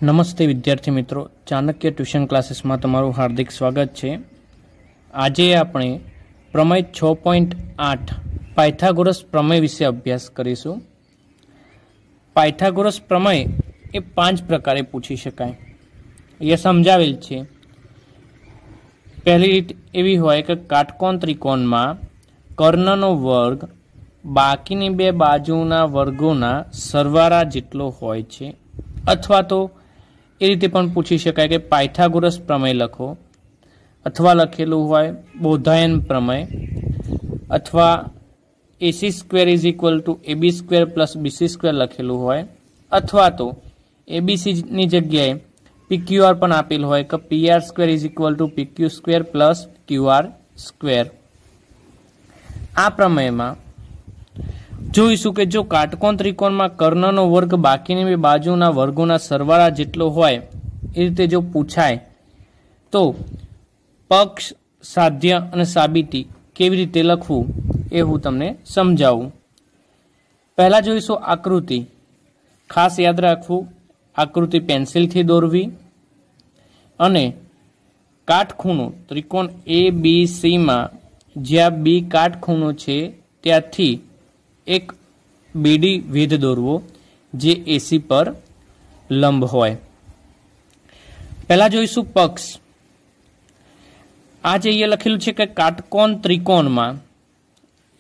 नमस्ते विद्यार्थी मित्रों, चाणक्य ट्यूशन क्लासेस में तमारू हार्दिक स्वागत है। आज आपणे प्रमेय 6.8 पायथागोरस प्रमेय विषे अभ्यास करीशुं। पायथागोरस प्रमेय ए 5 प्रकारे पूछी शकाय, ये समझावेल छे। पहली रीत एवी होय के काटकोण त्रिकोण में कर्णनो वर्ग बाकीनी बे बाजुना वर्गोना सरवाळा जेटलो होय छे, अथवा तो ए रीते पण पूछी शकाय के पायथागोरस प्रमेय लखो, अथवा लखेलू होय बोधायन प्रमेय, अथवा AC square is equal to AB square plus BC square लखेलू होय, अथवा तो ABC नी जग्याए PQR पण आपेल होय के PR square is equal to PQ square plus QR square. आ प्रमेय में जोईशुं के जो काटकोण त्रिकोण में कर्णनो वर्ग बाकीनी बे बाजुना वर्गोना सरवाळा जेटलो होय ए रीते जो पूछाय तो पक्ष, साध्य अने साबिती केवी रीते लखवू ए हूँ तमने समजावुं। पहला जोईशुं आकृति। खास याद राखवू, आकृति पेन्सिल थी दोरवी अने काटखूणो त्रिकोण ABC में ज्यां B काटखूणो छे त्यांथी एक BD विध दोरवो जे AC पर लंब होय। पहला जोईशुं पक्ष। आज अहींया लखेलुं छे के काटकोण त्रिकोण में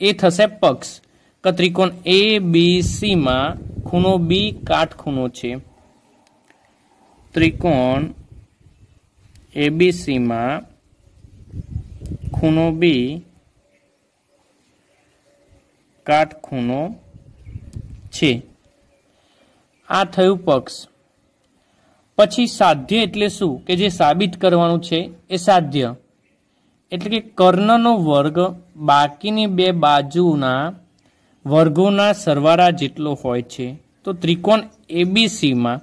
ए थशे पक्ष के त्रिकोण ABC में खूणो B काटखूणो छे। त्रिकोण ABC में खूणो B काटखूणो छे। आ थयुं पक्ष। पछी साध्य एटले शुं के जे साबित करवानुं छे ए साध्य एटले के कर्णनो वर्ग बाकीनी बे बाजुना वर्गोना सरवाळा जेटलो होय छे। तो त्रिकोण ABC में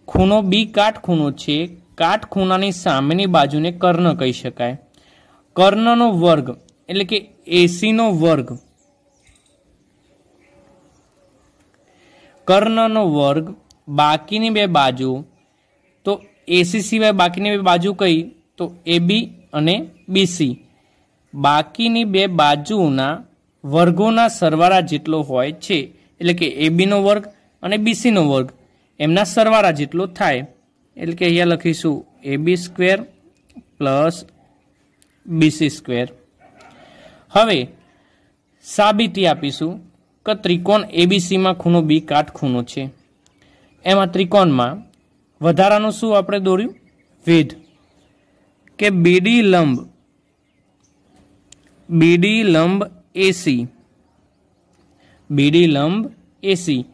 खूणो B काटखूणो छे। काटखूणानी सामेनी बाजुने कर्ण कही शकाय। कर्णनो वर्ग एटले के AC नो वर्ग, कर्णनो वर्ग बाकीनी बे बाजू, तो AC सिवाय बाकीनी बे बाजू कई तो AB अने BC, बाकीनी बे बाजुना वर्गोना सरवाळा जेटलो होय छे। एटले के AB नो वर्ग अने BC नो वर्ग एमना सरवाळा जेटलो थाय। एटले के अहींया लखीशुं AB square plus BC square. हवे साबिती आपीशुं के त्रिकोण ABC में खूणो B काटखूणो छे। एमां त्रिकोण में वधारानुं शुं आपणे दोर्युं विध के BD लंब AC, BD लंब AC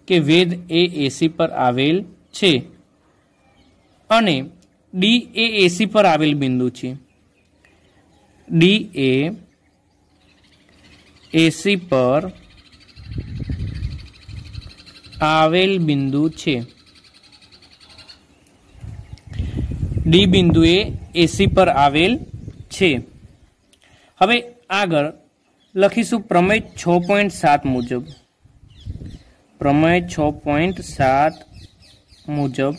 के वेध ए AC पर आवेल छे अने D ए AC पर आवेल बिंदु छे। D ए AC पर आवेल बिंदु छे। डी बिंदु ए AC पर आवेल छे। हवे आगळ लखीशुं प्रमेय 6.7 मुजब। प्रमेय 6.7 मुजब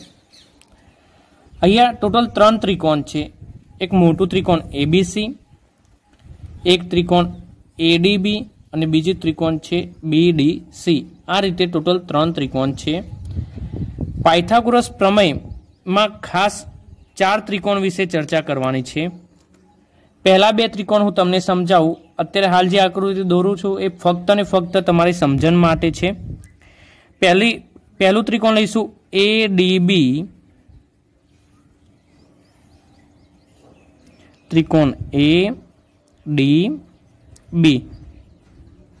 अहींया टोटल 3 त्रिकोण छे। एक मोटुं त्रिकोण ABC, एक त्रिकोण ADB અને બીજી ત્રિકોણ છે BDC। આ રીતે ટોટલ 3 ત્રિકોણ છે। પાયથાગોરસ પ્રમેયમાં ખાસ 4 ત્રિકોણ વિશે ચર્ચા કરવાની છે। પહેલા 2 ત્રિકોણ હું તમને સમજાવું। અત્યારે હાલ જે આકૃતિ દોરું છું એ ફક્ત ને ફક્ત તમારી સમજણ માટે છે। પહેલું ત્રિકોણ લઈશું ADB, ત્રિકોણ ADB।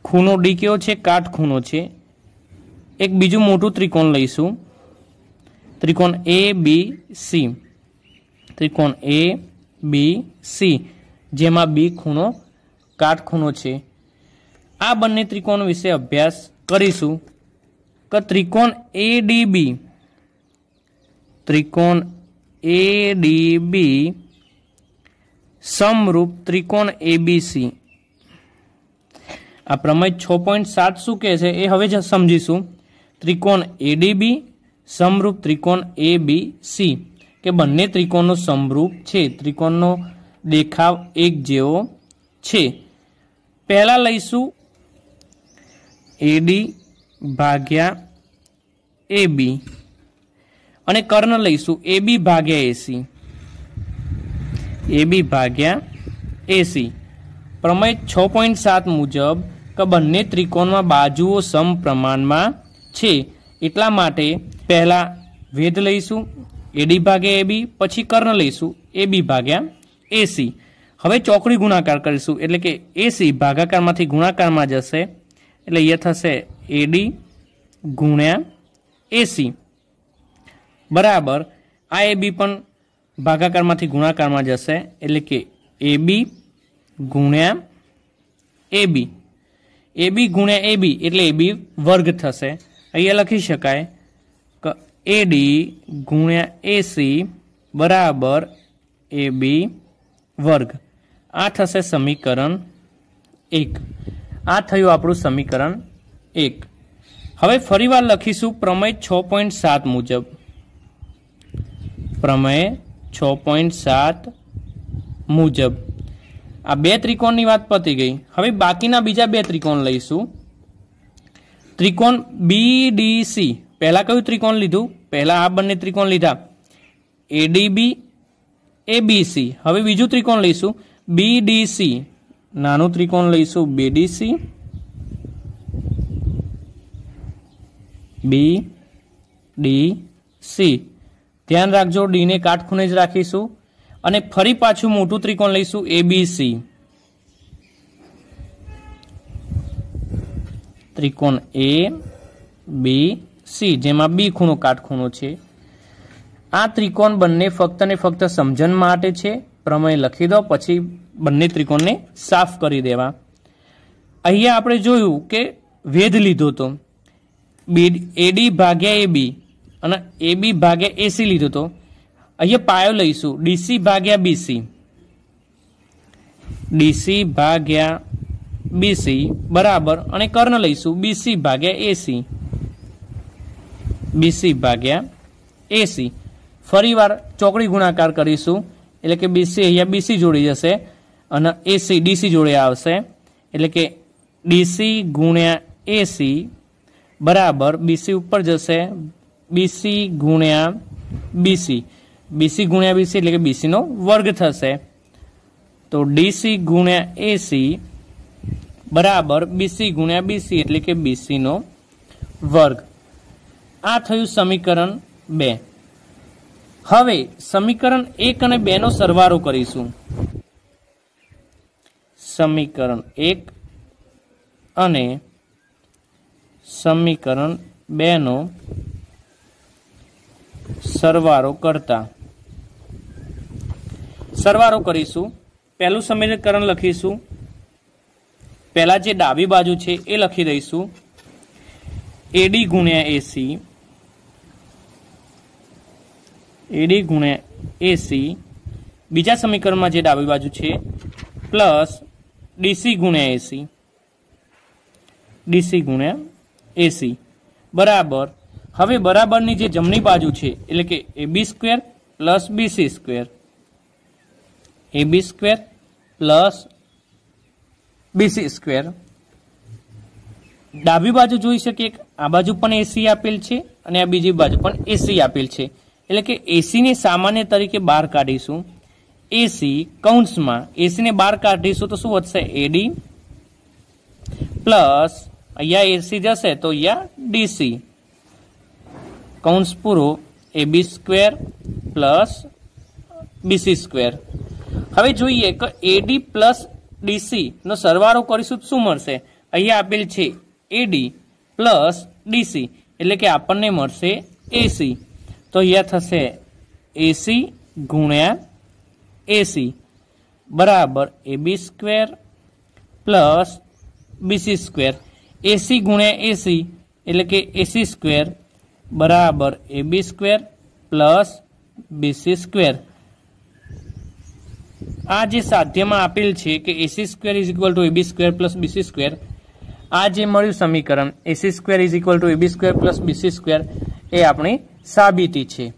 खूणो D केवो छे? काटखूणो छे। एक बीजू मोटू त्रिकोण लईशुं, त्रिकोण ABC, त्रिकोण ABC जेमां B खूणो काटखूणो छे। आ बंने त्रिकोण विषे अभ्यास करीशुं के त्रिकोण ADB, त्रिकोण ADB समरूप त्रिकोण ABC। आ प्रमेय 6.7 શું કહે છે એ હવે જ સમજીશું। ત્રિકોણ ADB समरूप त्रिकोण ABC के बंने त्रिकोणों समरूप छे, त्रिकोणनो देखाव एक जेवो छे। पहला लईशु AD भाग्या AB अने कर्ण लईशु AB भाग्या AC, AB भाग्या AC। प्रमेय 6.7 मुजब के बंने त्रिकोण में बाजुओ समप्रमाणमां छे, एटला माटे पहला भेद लईशु AD भाग्या AB, पछी कर्ण लईशु AB भाग्या AC। हवे चौकड़ी गुणाकार करीशु एटले के AC भागाकार मांथी गुणाकार में जशे एटले ये थशे AD गुण्या AC बराबर आ AB पण भागाकार मांथी गुणाकार में जशे एटले के AB गुण्या AB, AB गुण्या AB एटले AB वर्ग थशे। अहींया लखी शकाय के AD गुण्या AC बराबर AB वर्ग। आ थशे समीकरण 1। आ थयुं आपणुं समीकरण 1। हवे फरीवार लखीशुं प्रमेय 6.7 मुजब। प्रमेय 6.7 मुजब आ बे त्रिकोणनी वात पती गई। हवे बाकीना बीजा बे त्रिकोण लईशुं। त्रिकोण BDC, पहला कयुं त्रिकोण लीधुं? पहला आ बंने त्रिकोण लीधा ADB ABC। हवे बीजुं त्रिकोण लईशुं BDC, नानुं त्रिकोण लईशुं BDC BDC। ध्यान राखजो डी ने काटखूणे ज राखीशुं अने फरी पाछुं मोटुं त्रिकोण लईशुं ABC। त्रिकोण ABC जेमां B खूणो काटखूणो छे। आ त्रिकोण बंने फक्त ने फक्त समजण माटे छे। प्रमेय लखी दो पछी बंने त्रिकोण ने साफ करी देवा। अहींया आपणे जोयुं के भेद लीधो तो AD भाग्या AB अने AB भाग्या AC लीधो तो। अहींया पायो लईशुं DC भाग्या BC, DC भाग्या BC बराबर अने कर्ण लईशुं BC भाग्या AC, BC भाग्या AC। फरीवार चौकड़ी गुणाकार करीशुं एटले के BC अहींया BC जोड़ी जशे अने AC DC जोड़े आवशे एटले के DC गुण्या AC बराबर BC ऊपर जशे BC गुण्या BC, BC गुण्या BC एटले के BC नो वर्ग थशे। तो DC गुण्या AC बराबर BC गुण्या BC एटले के BC नो वर्ग। आ थयुं समीकरण 2। हवे समीकरण 1 અને 2 नो सरवाळो करीशुं। समीकरण 1 અને समीकरण 2 नो सरवाळो करता सरवाळो करीशुं। पहलुं समीकरण लखीशुं, पहला जे डाबी बाजू छे ए लखी दईशुं AD गुण्या AC, AD गुण्या AC। बीजा समीकरण में जे डाबी बाजू छे plus DC गुण्या AC, DC गुण्या AC बराबर। हवे बराबरनी जे जमणी बाजू छे एटले के AB square plus BC square, AB square plus BC square. डाबी बाजू जोई शकीए आ बाजू पण AC आपेल छे अने आ बीजी बाजू पण AC आपेल छे एटले के AC ने सामान्य तरीके बहार काढीशुं। AC कौंसमां AC ने बहार काढीशुं तो शुं वधशे AD प्लस अहींया AC जशे तो अहींया DC कौंस पूरो AB square plus BC square. हवे जोईए के AD प्लस DC नो सरवाळो करीशुं तो शुं मळशे? अहींया आपेल छे AD प्लस DC एटले के आपणने मळशे AC। तो यह थशे AC गुण्या AC बराबर AB square plus BC square. AC गुण्या AC एटले के AC स्क्वेर बराबर AB square plus BC square. आ जे साध्यमां आपेल छे के AC square is equal to AB square plus BC square. आ जे मळ्युं समीकरण AC square is equal to AB square plus BC square એ આપણી સાબિતી છે।